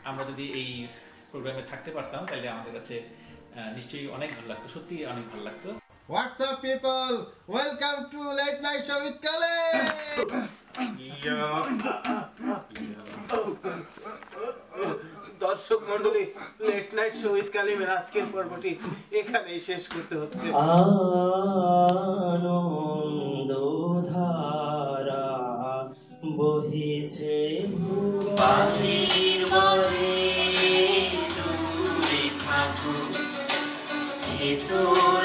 আমরা যদি এই প্রোগ্রামে থাকতে পারতাম তাহলে আমাদের কাছে নিশ্চয়ই অনেক ভালো লাগতো, সত্যি অনেক ভালো লাগতো। What's up people? Welcome to Late Night Show with Kale! দর্শক মণ্ডলী, লেট নাইট শো উইথ কালিমের আজকের পর্বটি এখানেই শেষ করতে হচ্ছে। আনন্দধারা বহিছে পানির মরে দূরে থাকো, তোর